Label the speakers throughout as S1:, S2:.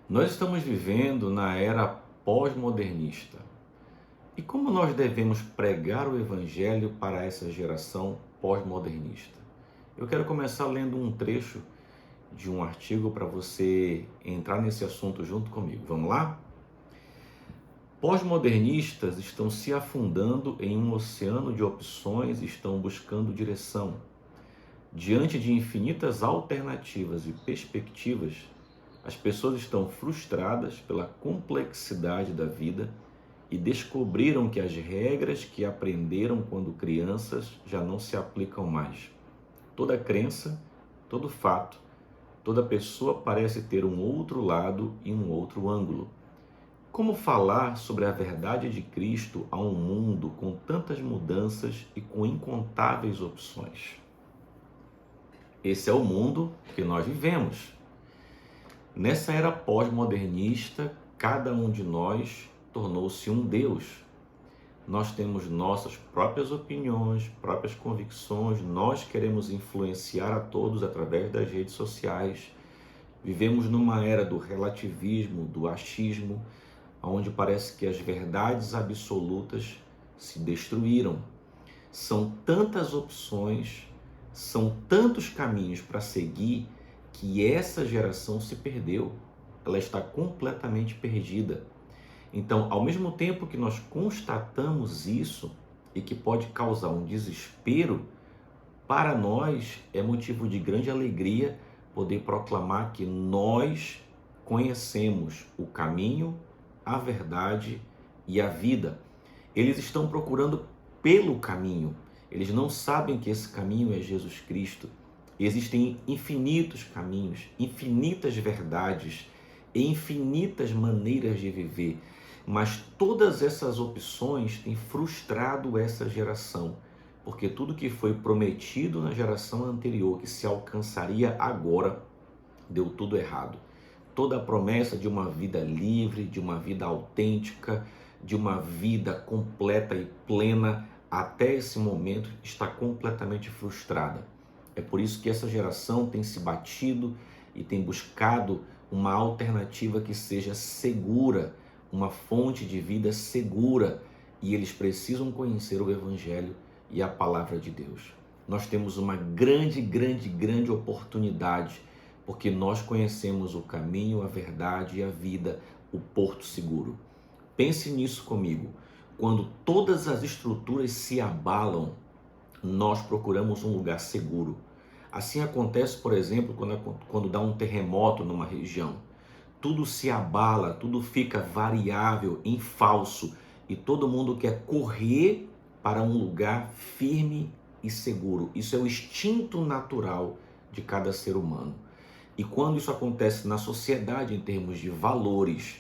S1: Nós estamos vivendo na era pós-modernista. E como nós devemos pregar o Evangelho para essa geração pós-modernista? Eu quero começar lendo um trecho de um artigo para você entrar nesse assunto junto comigo. Vamos lá? Pós-modernistas estão se afundando em um oceano de opções e estão buscando direção. Diante de infinitas alternativas e perspectivas, as pessoas estão frustradas pela complexidade da vida e descobriram que as regras que aprenderam quando crianças já não se aplicam mais. Toda crença, todo fato, toda pessoa parece ter um outro lado e um outro ângulo. Como falar sobre a verdade de Cristo a um mundo com tantas mudanças e com incontáveis opções? Esse é o mundo que nós vivemos. Nessa era pós-modernista, cada um de nós tornou-se um Deus. Nós temos nossas próprias opiniões, próprias convicções, nós queremos influenciar a todos através das redes sociais. Vivemos numa era do relativismo, do achismo, onde parece que as verdades absolutas se destruíram. São tantas opções, são tantos caminhos para seguir que essa geração se perdeu. Ela está completamente perdida. Então, ao mesmo tempo que nós constatamos isso e que pode causar um desespero, para nós é motivo de grande alegria poder proclamar que nós conhecemos o caminho, a verdade e a vida. Eles estão procurando pelo caminho. Eles não sabem que esse caminho é Jesus Cristo. Existem infinitos caminhos, infinitas verdades e infinitas maneiras de viver. Mas todas essas opções têm frustrado essa geração, porque tudo que foi prometido na geração anterior, que se alcançaria agora, deu tudo errado. Toda a promessa de uma vida livre, de uma vida autêntica, de uma vida completa e plena, até esse momento está completamente frustrada. É por isso que essa geração tem se batido e tem buscado uma alternativa que seja segura, uma fonte de vida segura, e eles precisam conhecer o Evangelho e a Palavra de Deus. Nós temos uma grande oportunidade, porque nós conhecemos o caminho, a verdade e a vida, o porto seguro. Pense nisso comigo. Quando todas as estruturas se abalam, nós procuramos um lugar seguro. Assim acontece, por exemplo, quando dá um terremoto numa região. Tudo se abala, tudo fica variável, em falso, e todo mundo quer correr para um lugar firme e seguro. Isso é o instinto natural de cada ser humano. E quando isso acontece na sociedade, em termos de valores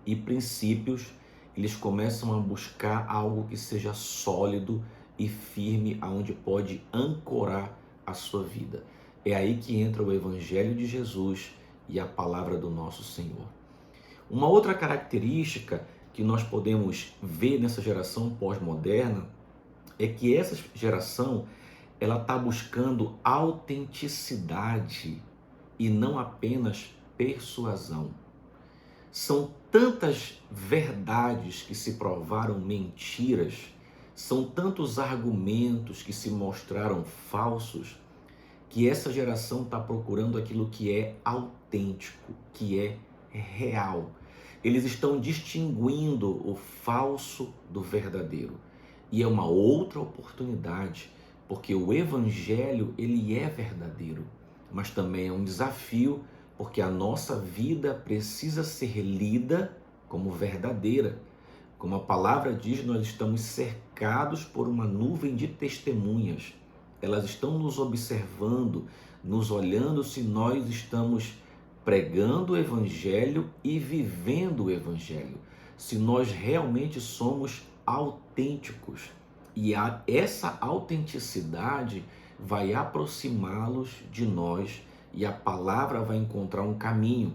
S1: e princípios, eles começam a buscar algo que seja sólido e firme, aonde pode ancorar a sua vida. É aí que entra o Evangelho de Jesus e a palavra do nosso Senhor. Uma outra característica que nós podemos ver nessa geração pós-moderna é que essa geração ela está buscando autenticidade e não apenas persuasão. São tantas verdades que se provaram mentiras, são tantos argumentos que se mostraram falsos, que essa geração está procurando aquilo que é autêntico, que é real. Eles estão distinguindo o falso do verdadeiro. E é uma outra oportunidade, porque o Evangelho ele é verdadeiro, mas também é um desafio, porque a nossa vida precisa ser lida como verdadeira. Como a palavra diz, nós estamos cercados por uma nuvem de testemunhas. Elas estão nos observando, nos olhando se nós estamos pregando o Evangelho e vivendo o Evangelho. Se nós realmente somos autênticos. E essa autenticidade vai aproximá-los de nós e a palavra vai encontrar um caminho.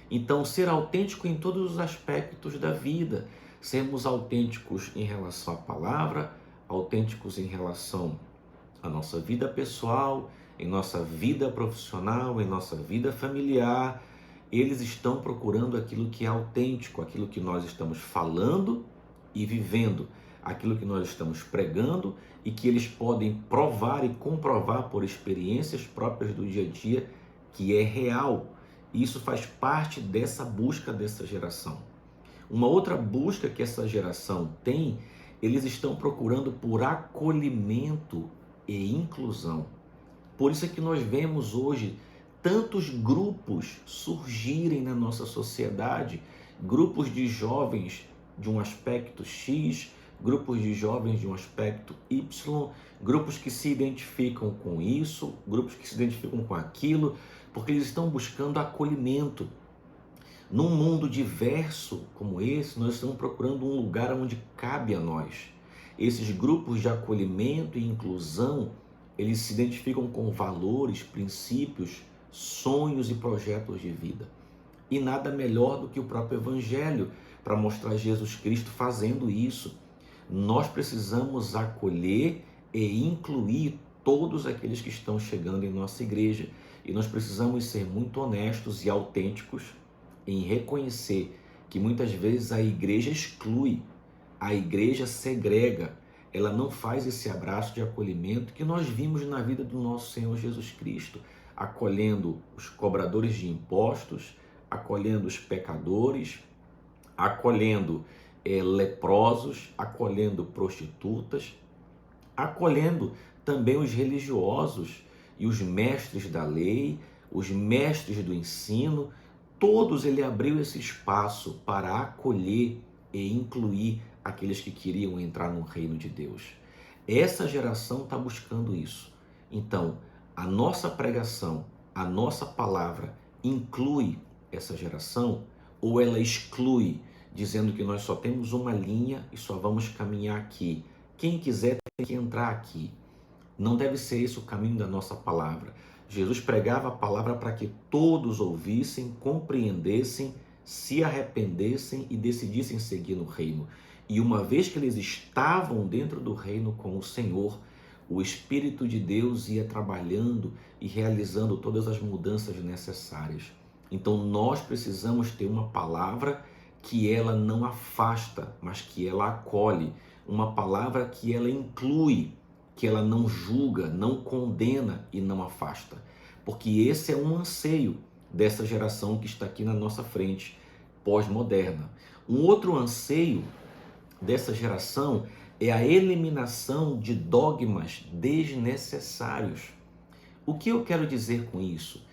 S1: Então, ser autêntico em todos os aspectos da vida. Sermos autênticos em relação à palavra, autênticos em relação à nossa vida pessoal, em nossa vida profissional, em nossa vida familiar, eles estão procurando aquilo que é autêntico, aquilo que nós estamos falando e vivendo, aquilo que nós estamos pregando e que eles podem provar e comprovar por experiências próprias do dia a dia que é real. E isso faz parte dessa busca dessa geração. Uma outra busca que essa geração tem, eles estão procurando por acolhimento e inclusão. Por isso é que nós vemos hoje tantos grupos surgirem na nossa sociedade, grupos de jovens de um aspecto X, grupos de jovens de um aspecto Y, grupos que se identificam com isso, grupos que se identificam com aquilo, porque eles estão buscando acolhimento. Num mundo diverso como esse, nós estamos procurando um lugar onde cabe a nós. Esses grupos de acolhimento e inclusão, eles se identificam com valores, princípios, sonhos e projetos de vida. E nada melhor do que o próprio Evangelho para mostrar Jesus Cristo fazendo isso. Nós precisamos acolher e incluir todos aqueles que estão chegando em nossa igreja. E nós precisamos ser muito honestos e autênticos em reconhecer que muitas vezes a igreja exclui, a igreja segrega, ela não faz esse abraço de acolhimento que nós vimos na vida do nosso Senhor Jesus Cristo, acolhendo os cobradores de impostos, acolhendo os pecadores, acolhendo leprosos, acolhendo prostitutas, acolhendo também os religiosos e os mestres da lei, os mestres do ensino. Todos ele abriu esse espaço para acolher e incluir aqueles que queriam entrar no reino de Deus. Essa geração está buscando isso. Então, a nossa pregação, a nossa palavra inclui essa geração ou ela exclui, dizendo que nós só temos uma linha e só vamos caminhar aqui. Quem quiser tem que entrar aqui. Não deve ser esse o caminho da nossa palavra. Jesus pregava a palavra para que todos ouvissem, compreendessem, se arrependessem e decidissem seguir no reino. E uma vez que eles estavam dentro do reino com o Senhor, o Espírito de Deus ia trabalhando e realizando todas as mudanças necessárias. Então nós precisamos ter uma palavra que ela não afasta, mas que ela acolhe. Uma palavra que ela inclui, que ela não julga, não condena e não afasta. Porque esse é um anseio dessa geração que está aqui na nossa frente, pós-moderna. Um outro anseio dessa geração é a eliminação de dogmas desnecessários. O que eu quero dizer com isso?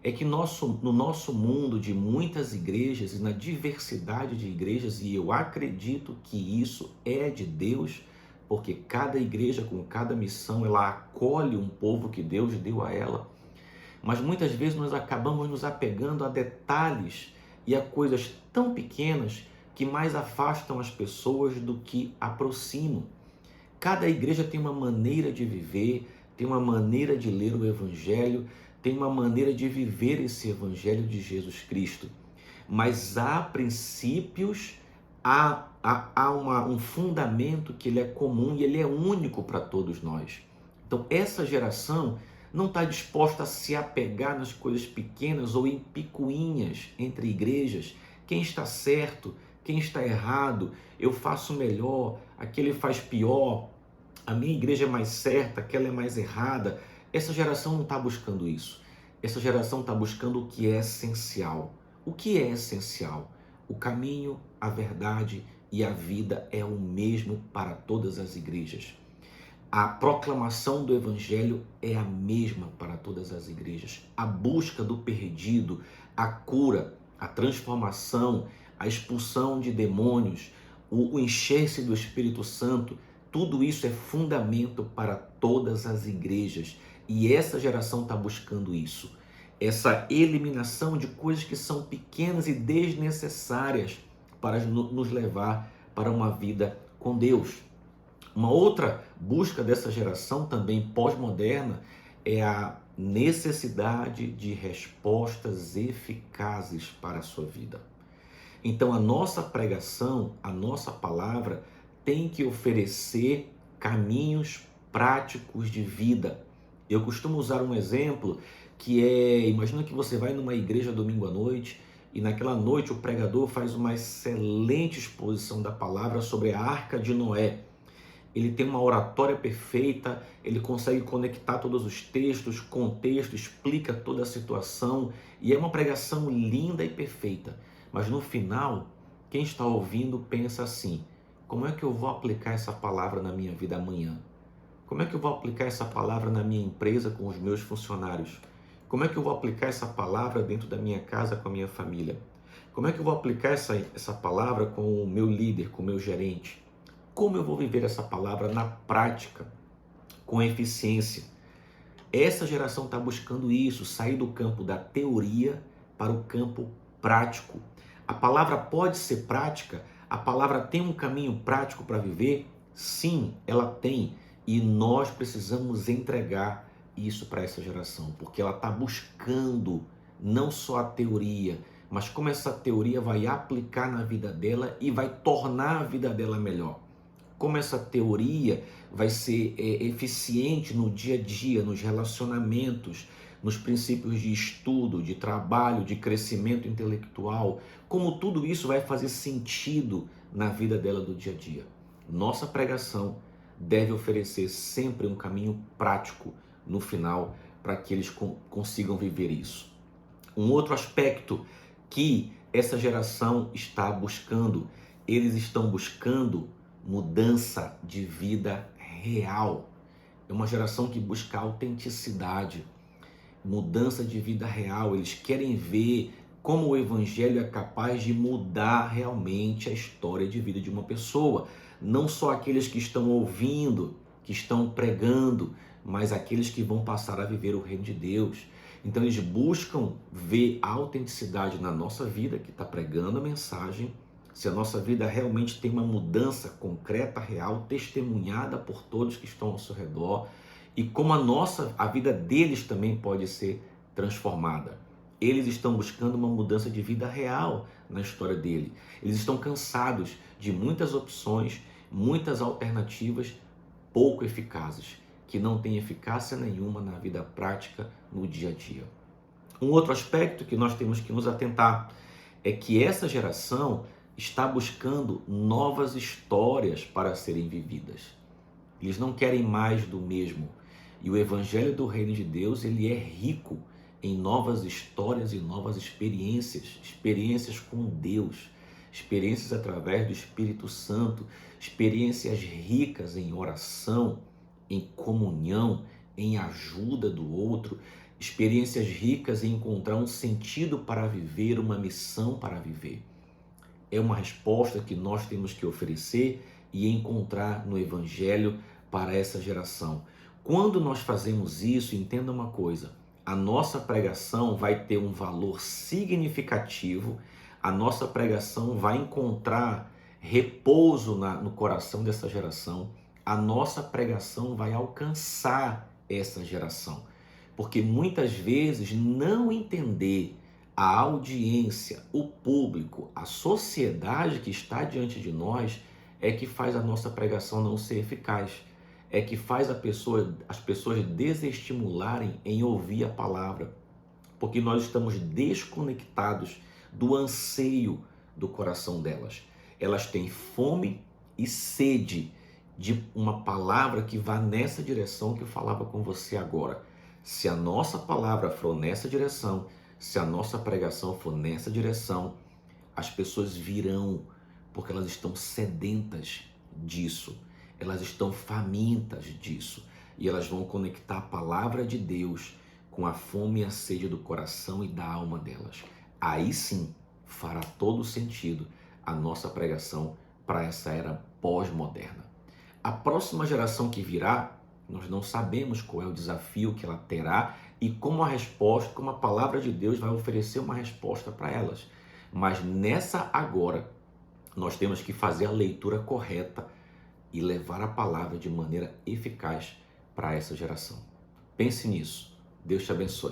S1: É que no nosso mundo de muitas igrejas e na diversidade de igrejas, e eu acredito que isso é de Deus, porque cada igreja com cada missão, ela acolhe um povo que Deus deu a ela. Mas muitas vezes nós acabamos nos apegando a detalhes e a coisas tão pequenas que mais afastam as pessoas do que aproximam. Cada igreja tem uma maneira de viver, tem uma maneira de ler o Evangelho, tem uma maneira de viver esse Evangelho de Jesus Cristo. Mas há princípios, há um fundamento que ele é comum e ele é único para todos nós. Então essa geração não está disposta a se apegar nas coisas pequenas ou em picuinhas entre igrejas. Quem está certo, quem está errado, eu faço melhor, aquele faz pior, a minha igreja é mais certa, aquela é mais errada. Essa geração não está buscando isso. Essa geração está buscando o que é essencial. O que é essencial? O caminho, a verdade e a vida é o mesmo para todas as igrejas. A proclamação do Evangelho é a mesma para todas as igrejas. A busca do perdido, a cura, a transformação, a expulsão de demônios, o encher-se do Espírito Santo, tudo isso é fundamento para todas as igrejas. E essa geração está buscando isso. Essa eliminação de coisas que são pequenas e desnecessárias para nos levar para uma vida com Deus. Uma outra busca dessa geração também pós-moderna é a necessidade de respostas eficazes para a sua vida. Então a nossa pregação, a nossa palavra tem que oferecer caminhos práticos de vida. Eu costumo usar um exemplo que imagina que você vai numa igreja domingo à noite E naquela noite o pregador faz uma excelente exposição da palavra sobre a Arca de Noé. Ele tem uma oratória perfeita, ele consegue conectar todos os textos, contexto, explica toda a situação e é uma pregação linda e perfeita. Mas no final, quem está ouvindo pensa assim: como é que eu vou aplicar essa palavra na minha vida amanhã? Como é que eu vou aplicar essa palavra na minha empresa com os meus funcionários? Como é que eu vou aplicar essa palavra dentro da minha casa com a minha família? Como é que eu vou aplicar essa palavra com o meu líder, com o meu gerente? Como eu vou viver essa palavra na prática, com eficiência? Essa geração está buscando isso, sair do campo da teoria para o campo prático. A palavra pode ser prática? A palavra tem um caminho prático para viver? Sim, ela tem. E nós precisamos entregar isso para essa geração, porque ela está buscando não só a teoria, mas como essa teoria vai aplicar na vida dela e vai tornar a vida dela melhor. Como essa teoria vai ser eficiente no dia a dia, nos relacionamentos, nos princípios de estudo, de trabalho, de crescimento intelectual, como tudo isso vai fazer sentido na vida dela do dia a dia. Nossa pregação deve oferecer sempre um caminho prático no final para que eles consigam viver isso. Um outro aspecto que essa geração está buscando, eles estão buscando mudança de vida real. É uma geração que busca autenticidade, mudança de vida real. Eles querem ver como o evangelho é capaz de mudar realmente a história de vida de uma pessoa. Não só aqueles que estão ouvindo, que estão pregando, mas aqueles que vão passar a viver o reino de Deus. Então eles buscam ver a autenticidade na nossa vida, que está pregando a mensagem, se a nossa vida realmente tem uma mudança concreta, real, testemunhada por todos que estão ao seu redor, e como a vida deles também pode ser transformada. Eles estão buscando uma mudança de vida real na história dele. Eles estão cansados de muitas opções, muitas alternativas pouco eficazes, que não têm eficácia nenhuma na vida prática, no dia a dia. Um outro aspecto que nós temos que nos atentar é que essa geração está buscando novas histórias para serem vividas. Eles não querem mais do mesmo. E o evangelho do reino de Deus, ele é rico em novas histórias e novas experiências, experiências com Deus, experiências através do Espírito Santo, experiências ricas em oração, em comunhão, em ajuda do outro, experiências ricas em encontrar um sentido para viver, uma missão para viver. É uma resposta que nós temos que oferecer e encontrar no Evangelho para essa geração. Quando nós fazemos isso, entenda uma coisa: a nossa pregação vai ter um valor significativo, a nossa pregação vai encontrar repouso no coração dessa geração, a nossa pregação vai alcançar essa geração. Porque muitas vezes não entender a audiência, o público, a sociedade que está diante de nós é que faz a nossa pregação não ser eficaz, é que faz as pessoas desestimularem em ouvir a palavra, porque nós estamos desconectados do anseio do coração delas. Elas têm fome e sede de uma palavra que vá nessa direção que eu falava com você agora. Se a nossa palavra for nessa direção, se a nossa pregação for nessa direção, as pessoas virão, porque elas estão sedentas disso, elas estão famintas disso, e elas vão conectar a palavra de Deus com a fome e a sede do coração e da alma delas. Aí sim fará todo sentido a nossa pregação para essa era pós-moderna. A próxima geração que virá, nós não sabemos qual é o desafio que ela terá e como a palavra de Deus vai oferecer uma resposta para elas. Mas nessa agora, nós temos que fazer a leitura correta e levar a palavra de maneira eficaz para essa geração. Pense nisso. Deus te abençoe.